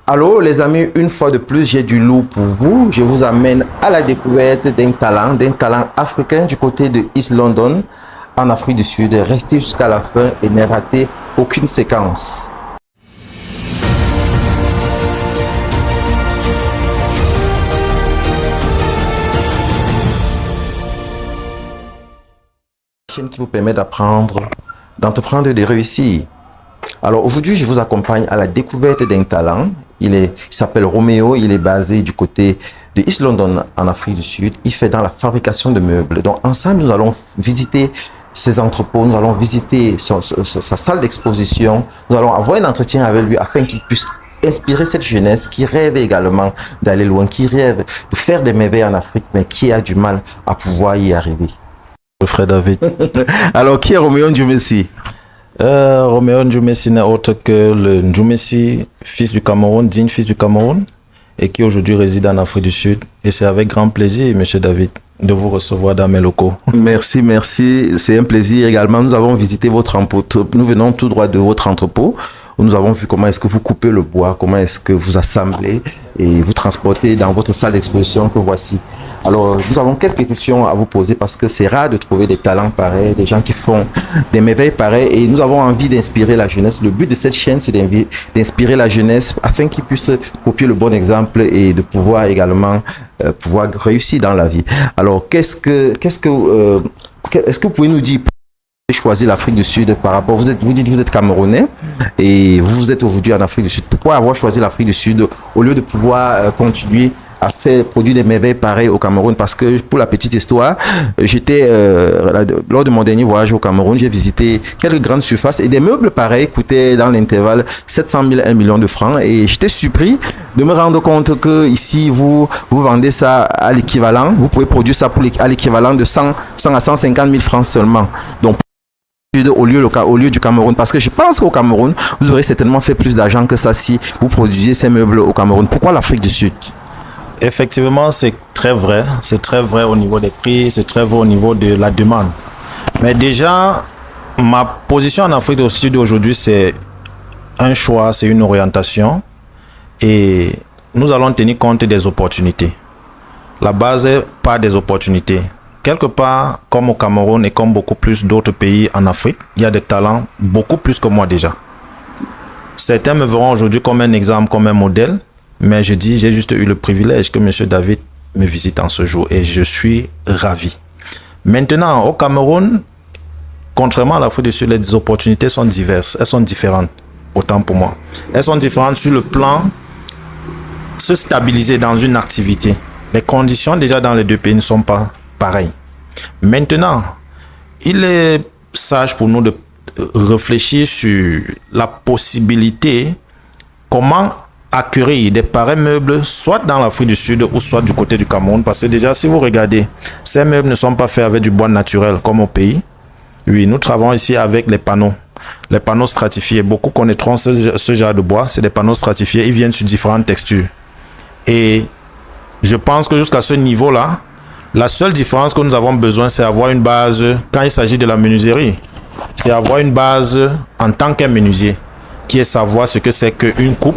Allô les amis, une fois de plus, j'ai du lourd pour vous. Je vous amène à la découverte d'un talent africain du côté de East London, en Afrique du Sud. Restez jusqu'à la fin et ne ratez aucune séquence. Chaîne qui vous permet d'entreprendre et de réussir. Alors aujourd'hui, je vous accompagne à la découverte d'un talent. Il s'appelle Roméo, il est basé du côté de East London en Afrique du Sud. Il fait dans la fabrication de meubles. Donc ensemble, nous allons visiter ses entrepôts, nous allons visiter sa salle d'exposition. Nous allons avoir un entretien avec lui afin qu'il puisse inspirer cette jeunesse qui rêve également d'aller loin, qui rêve de faire des merveilles en Afrique, mais qui a du mal à pouvoir y arriver. Frère David. Alors, qui est Roméo Ndjoumessi? Roméo Ndjoumessi n'est autre que le Ndjoumessi, fils du Cameroun, digne fils du Cameroun, et qui aujourd'hui réside en Afrique du Sud. Et c'est avec grand plaisir, Monsieur David, de vous recevoir dans mes locaux. Merci, merci. C'est un plaisir également. Nous avons visité votre entrepôt. Nous venons tout droit de votre entrepôt, où nous avons vu comment est-ce que vous coupez le bois, comment est-ce que vous assemblez et vous transportez dans votre salle d'exposition que voici. Alors, nous avons quelques questions à vous poser parce que c'est rare de trouver des talents pareils, des gens qui font des merveilles pareilles, et nous avons envie d'inspirer la jeunesse. Le but de cette chaîne, c'est d'inspirer la jeunesse afin qu'ils puissent copier le bon exemple et de pouvoir également pouvoir réussir dans la vie. Alors, est-ce que vous pouvez nous dire choisi l'Afrique du Sud par rapport, vous dites que vous êtes Camerounais et vous êtes aujourd'hui en Afrique du Sud. Pourquoi avoir choisi l'Afrique du Sud au lieu de pouvoir continuer à faire produire des merveilles pareilles au Cameroun? Parce que pour la petite histoire, j'étais lors de mon dernier voyage au Cameroun, j'ai visité quelques grandes surfaces et des meubles pareils coûtaient dans l'intervalle 700 000 1 million de francs, et j'étais surpris de me rendre compte que ici vous vendez ça à l'équivalent, vous pouvez produire ça à l'équivalent de 100 à 150 000 francs seulement. Donc au lieu du Cameroun, parce que je pense qu'au Cameroun, vous aurez certainement fait plus d'argent que ça si vous produisiez ces meubles au Cameroun. Pourquoi l'Afrique du Sud? Effectivement, c'est très vrai. C'est très vrai au niveau des prix, c'est très vrai au niveau de la demande. Mais déjà, ma position en Afrique du Sud aujourd'hui, c'est un choix, c'est une orientation. Et nous allons tenir compte des opportunités. La base est pas des opportunités. Quelque part, comme au Cameroun et comme beaucoup plus d'autres pays en Afrique, il y a des talents beaucoup plus que moi déjà. Certains me verront aujourd'hui comme un exemple, comme un modèle, mais je dis, j'ai juste eu le privilège que M. David me visite en ce jour et je suis ravi. Maintenant, au Cameroun, contrairement à l'Afrique du Sud, les opportunités sont diverses, elles sont différentes, autant pour moi. Elles sont différentes sur le plan se stabiliser dans une activité. Les conditions déjà dans les deux pays ne sont pas pareil. Maintenant, il est sage pour nous de réfléchir sur la possibilité comment acquérir des pareils meubles soit dans l'Afrique du Sud ou soit du côté du Cameroun, parce que déjà si vous regardez, ces meubles ne sont pas faits avec du bois naturel comme au pays. Oui, nous travaillons ici avec les panneaux stratifiés. Beaucoup connaîtront ce genre de bois, c'est des panneaux stratifiés, ils viennent sur différentes textures. Et je pense que jusqu'à ce niveau-là, la seule différence que nous avons besoin, c'est avoir une base, quand il s'agit de la menuiserie, c'est avoir une base en tant qu'un menuisier, qui est savoir ce que c'est qu'une coupe,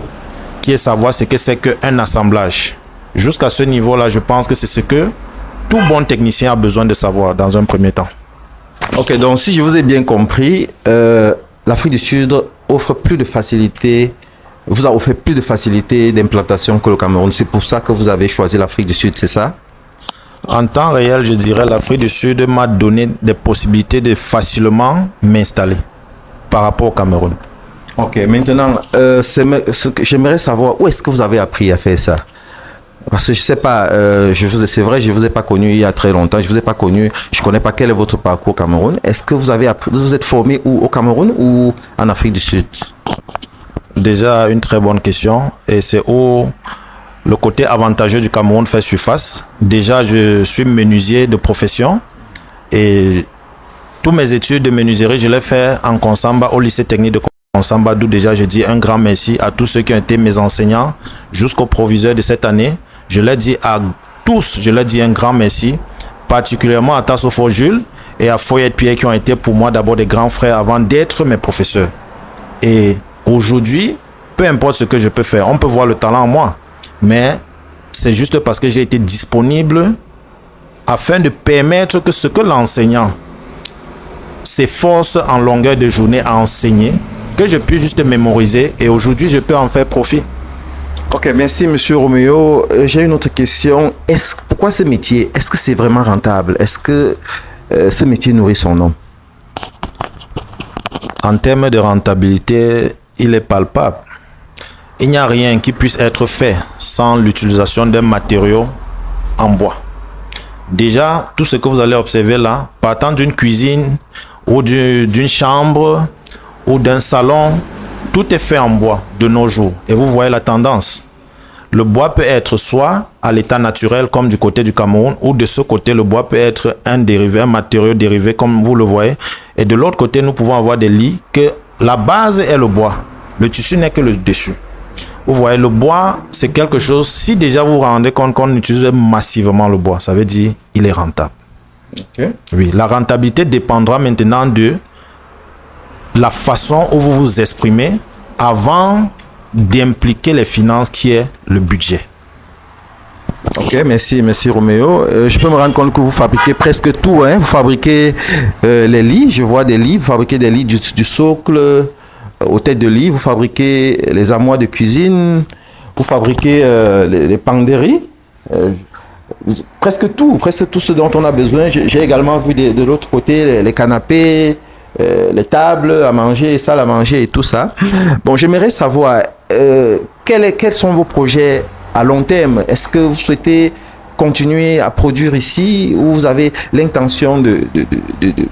qui est savoir ce que c'est qu'un assemblage. Jusqu'à ce niveau-là, je pense que c'est ce que tout bon technicien a besoin de savoir dans un premier temps. Ok, donc si je vous ai bien compris, l'Afrique du Sud offre plus de facilité, vous a offert plus de facilité d'implantation que le Cameroun. C'est pour ça que vous avez choisi l'Afrique du Sud, c'est ça? En temps réel, je dirais l'Afrique du Sud m'a donné des possibilités de facilement m'installer par rapport au Cameroun. Ok, maintenant, j'aimerais savoir où est-ce que vous avez appris à faire ça? Parce que je sais pas, c'est vrai, je vous ai pas connu il y a très longtemps, je vous ai pas connu, je connais pas quel est votre parcours au Cameroun. Est-ce que vous avez appris, vous êtes formé où, au Cameroun ou en Afrique du Sud? Déjà, une très bonne question, et c'est où le côté avantageux du Cameroun fait surface. Déjà, je suis menuisier de profession et tous mes études de menuiserie, je les fais en Konsamba, au lycée technique de Konsamba, d'où déjà je dis un grand merci à tous ceux qui ont été mes enseignants jusqu'au proviseur de cette année. Je leur dis à tous, je leur dis un grand merci, particulièrement à Tassofo Jules et à Foyet Pierre qui ont été pour moi d'abord des grands frères avant d'être mes professeurs. Et aujourd'hui, peu importe ce que je peux faire, on peut voir le talent en moi, mais c'est juste parce que j'ai été disponible afin de permettre que ce que l'enseignant s'efforce en longueur de journée à enseigner, que je puisse juste mémoriser et aujourd'hui je peux en faire profit. Ok, merci Monsieur Roméo. J'ai une autre question. Pourquoi ce métier? Est-ce que c'est vraiment rentable? Est-ce que ce métier nourrit son nom? En termes de rentabilité, il est palpable. Il n'y a rien qui puisse être fait sans l'utilisation d'un matériau en bois. Déjà, tout ce que vous allez observer là, partant d'une cuisine ou d'une chambre ou d'un salon, tout est fait en bois de nos jours. Et vous voyez la tendance. Le bois peut être soit à l'état naturel comme du côté du Cameroun, ou de ce côté, le bois peut être un dérivé, un matériau dérivé comme vous le voyez. Et de l'autre côté, nous pouvons avoir des lits que la base est le bois. Le tissu n'est que le dessus. Vous voyez, le bois, c'est quelque chose, si déjà vous vous rendez compte qu'on utilise massivement le bois, ça veut dire qu'il est rentable. Okay. Oui, la rentabilité dépendra maintenant de la façon où vous vous exprimez avant d'impliquer les finances qui est le budget. Ok, merci Roméo. Je peux me rendre compte que vous fabriquez presque tout, hein? Vous fabriquez les lits, je vois des lits, vous fabriquez des lits du socle aux têtes de lit, vous fabriquez les armoires de cuisine, vous fabriquez les penderies, presque tout ce dont on a besoin. J'ai également vu de l'autre côté les canapés, les tables à manger, les salles à manger et tout ça. Bon, j'aimerais savoir quels sont vos projets à long terme. Est-ce que vous souhaitez continuer à produire ici ou vous avez l'intention de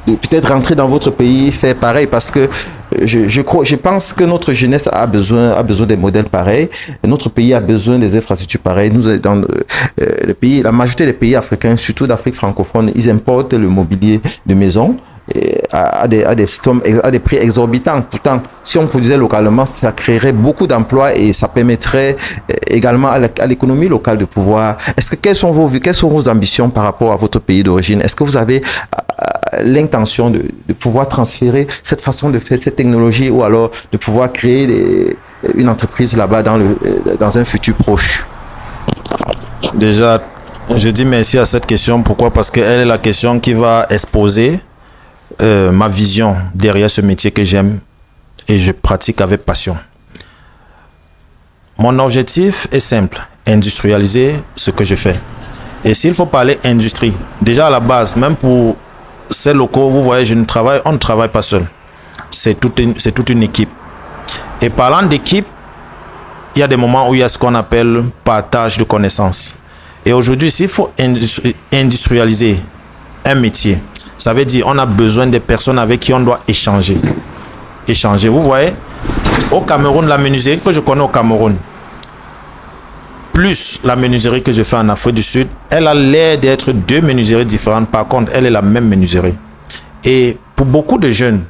peut-être rentrer dans votre pays, faire pareil? Parce que je pense que notre jeunesse a besoin des modèles pareils. Notre pays a besoin des infrastructures pareilles. Nous, dans le pays, la majorité des pays africains, surtout d'Afrique francophone, ils importent le mobilier de maison à des prix exorbitants. Pourtant, si on produisait localement, ça créerait beaucoup d'emplois et ça permettrait également à l'économie locale de pouvoir... Quelles sont vos ambitions par rapport à votre pays d'origine? Est-ce que vous avez l'intention de pouvoir transférer cette façon de faire cette technologie ou alors de pouvoir créer une entreprise là-bas dans un futur proche? Déjà, je dis merci à cette question. Pourquoi? Parce qu'elle est la question qui va exposer ma vision derrière ce métier que j'aime et je pratique avec passion. Mon objectif est simple, industrialiser ce que je fais. Et s'il faut parler industrie, déjà à la base, même pour ces locaux, vous voyez, on ne travaille pas seul. C'est toute une équipe. Et parlant d'équipe, il y a des moments où il y a ce qu'on appelle partage de connaissances. Et aujourd'hui, s'il faut industrialiser un métier, ça veut dire on a besoin des personnes avec qui on doit échanger. Vous voyez, au Cameroun, la menuiserie que je connais au Cameroun, plus la menuiserie que je fais en Afrique du Sud, elle a l'air d'être deux menuiseries différentes. Par contre, elle est la même menuiserie. Et pour beaucoup de jeunes,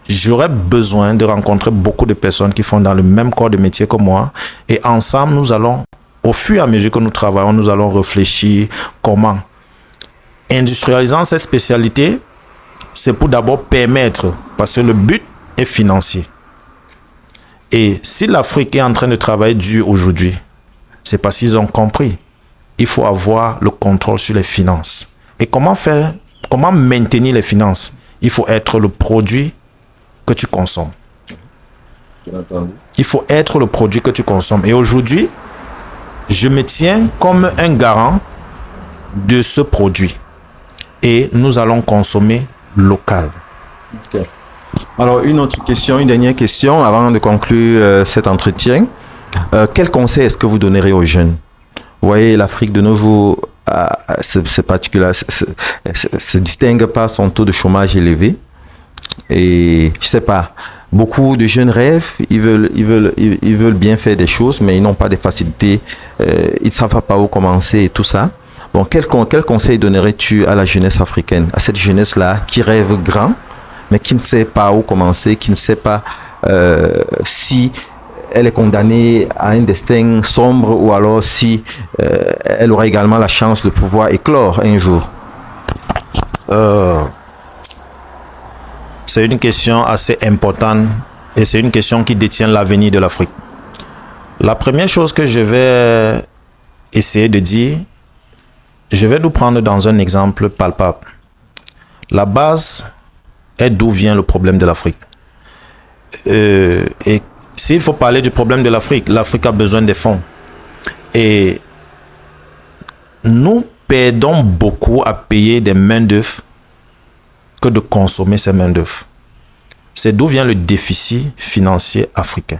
j'aurais besoin de rencontrer beaucoup de personnes qui font dans le même corps de métier que moi. Et ensemble, nous allons, au fur et à mesure que nous travaillons, nous allons réfléchir comment. Industrialisant cette spécialité, c'est pour d'abord permettre, parce que le but est financier. Et si l'Afrique est en train de travailler dur aujourd'hui, c'est parce qu'ils ont compris. Il faut avoir le contrôle sur les finances. Et comment maintenir les finances? Il faut être le produit que tu consommes. Il faut être le produit que tu consommes. Et aujourd'hui, je me tiens comme un garant de ce produit. Et nous allons consommer local. Okay. Alors, une dernière question avant de conclure cet entretien. Quel conseil est-ce que vous donnerez aux jeunes? Vous voyez, l'Afrique de nos jours c'est particulier, se distingue par son taux de chômage élevé. Et je sais pas, beaucoup de jeunes rêvent, ils veulent bien faire des choses, mais ils n'ont pas de facilité, ils ne savent pas où commencer et tout ça. Bon, quel conseil donnerais-tu à la jeunesse africaine, à cette jeunesse-là qui rêve grand, mais qui ne sait pas où commencer, qui ne sait pas si elle est condamnée à un destin sombre ou alors si elle aura également la chance de pouvoir éclore un jour? C'est une question assez importante et c'est une question qui détient l'avenir de l'Afrique. La première chose que je vais essayer de dire, je vais nous prendre dans un exemple palpable. La base est d'où vient le problème de l'Afrique. Et s'il faut parler du problème de l'Afrique, l'Afrique a besoin des fonds. Et nous perdons beaucoup à payer des main-d'œuvre que de consommer ces main-d'œuvre. C'est d'où vient le déficit financier africain.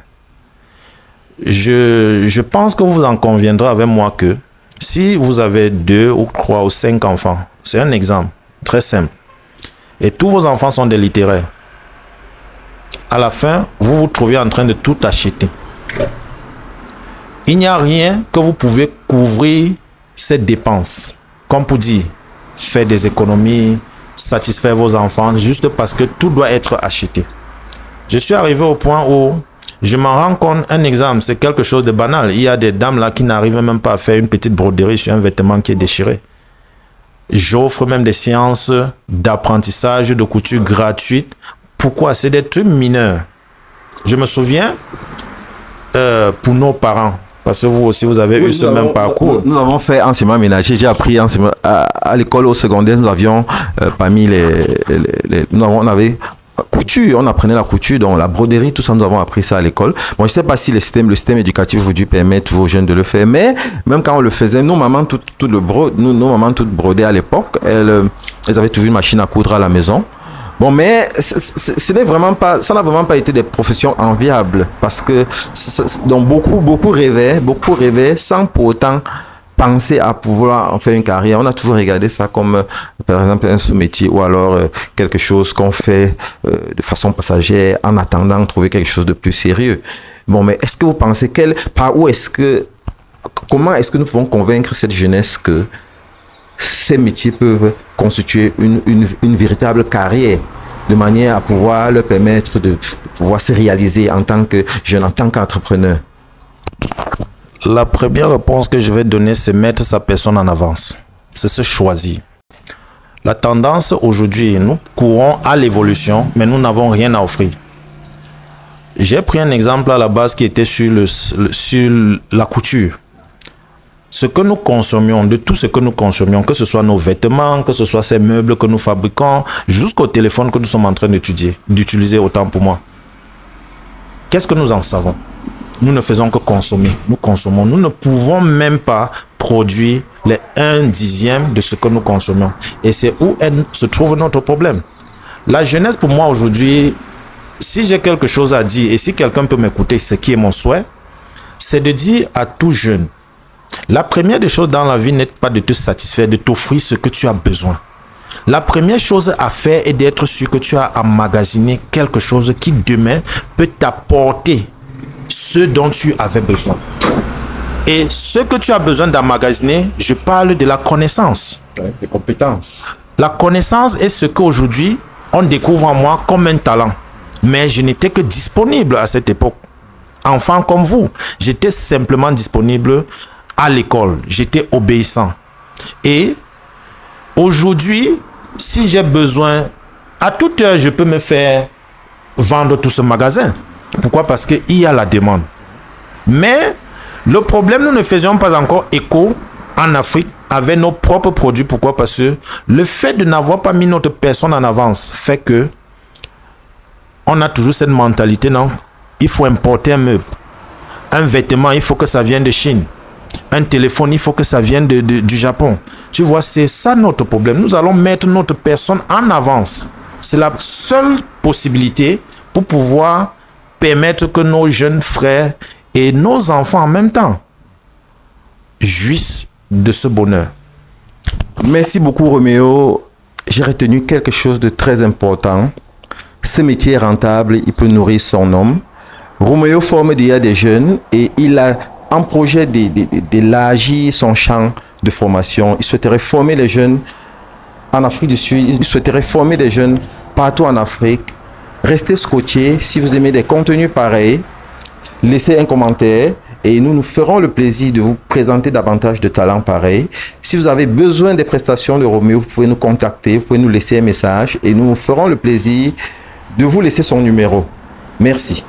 Je pense que vous en conviendrez avec moi que si vous avez 2 ou 3 ou 5 enfants, c'est un exemple très simple, et tous vos enfants sont des littéraires, à la fin, vous vous trouvez en train de tout acheter. Il n'y a rien que vous pouvez couvrir ces dépenses, comme pour dire, faire des économies, satisfaire vos enfants, juste parce que tout doit être acheté. Je suis arrivé au point où je m'en rends compte, un exemple, c'est quelque chose de banal. Il y a des dames là qui n'arrivent même pas à faire une petite broderie sur un vêtement qui est déchiré. J'offre même des séances d'apprentissage de couture gratuites. Pourquoi? C'est des trucs mineurs. Je me souviens, pour nos parents, parce que vous aussi, vous avez eu ce même parcours. Nous avons fait enseignement ménager. J'ai appris à l'école au secondaire. Nous avions parmi on avait couture, on apprenait la couture, donc la broderie, tout ça, nous avons appris ça à l'école. Bon, je sais pas si le système éducatif aujourd'hui permet toujours aux jeunes de le faire, mais même quand on le faisait, nos mamans nos mamans toutes brodaient à l'époque. Elles avaient toujours une machine à coudre à la maison. Bon, mais ça n'a vraiment pas été des professions enviables, parce que donc beaucoup rêvaient sans pour autant penser à pouvoir en faire une carrière. On a toujours regardé ça comme, par exemple, un sous-métier, ou alors quelque chose qu'on fait de façon passagère en attendant de trouver quelque chose de plus sérieux. Bon, mais est-ce que vous pensez comment est-ce que nous pouvons convaincre cette jeunesse que ces métiers peuvent constituer une véritable carrière, de manière à pouvoir leur permettre de pouvoir se réaliser en tant que jeune, en tant qu'entrepreneur? La première réponse que je vais donner, c'est mettre sa personne en avance. C'est se choisir. La tendance aujourd'hui, nous courons à l'évolution, mais nous n'avons rien à offrir. J'ai pris un exemple à la base qui était sur la couture. Ce que nous consommions, de tout ce que nous consommions, que ce soit nos vêtements, que ce soit ces meubles que nous fabriquons, jusqu'au téléphone que nous sommes en train d'utiliser, autant pour moi. Qu'est-ce que nous en savons? Nous ne faisons que consommer. Nous consommons. Nous ne pouvons même pas produire les 1/10 de ce que nous consommons. Et c'est où se trouve notre problème. La jeunesse, pour moi, aujourd'hui, si j'ai quelque chose à dire, et si quelqu'un peut m'écouter, ce qui est mon souhait, c'est de dire à tout jeune, la première des choses dans la vie n'est pas de te satisfaire, de t'offrir ce que tu as besoin. La première chose à faire est d'être sûr que tu as emmagasiné quelque chose qui demain peut t'apporter ce dont tu avais besoin. Et ce que tu as besoin d'emmagasiner, je parle de la connaissance. Les compétences. La connaissance est ce qu'aujourd'hui, on découvre en moi comme un talent. Mais je n'étais que disponible à cette époque. Enfant comme vous, j'étais simplement disponible à l'école. J'étais obéissant. Et aujourd'hui, si j'ai besoin, à toute heure, je peux me faire vendre tout ce magasin. Pourquoi? Parce qu'il y a la demande. Mais le problème, nous ne faisions pas encore écho en Afrique avec nos propres produits. Pourquoi? Parce que le fait de n'avoir pas mis notre personne en avance fait que on a toujours cette mentalité, non? Il faut importer un meuble. Un vêtement, il faut que ça vienne de Chine. Un téléphone, il faut que ça vienne du Japon. Tu vois, c'est ça notre problème. Nous allons mettre notre personne en avance. C'est la seule possibilité pour pouvoir permettre que nos jeunes frères et nos enfants en même temps jouissent de ce bonheur. Merci beaucoup, Roméo. J'ai retenu quelque chose de très important. Ce métier est rentable, il peut nourrir son homme. Roméo forme déjà des jeunes et il a un projet d'élargir son champ de formation. Il souhaiterait former les jeunes en Afrique du Sud, il souhaiterait former des jeunes partout en Afrique. Restez scotchés. Si vous aimez des contenus pareils, laissez un commentaire et nous ferons le plaisir de vous présenter davantage de talents pareils. Si vous avez besoin des prestations de Roméo, vous pouvez nous contacter, vous pouvez nous laisser un message et nous ferons le plaisir de vous laisser son numéro. Merci.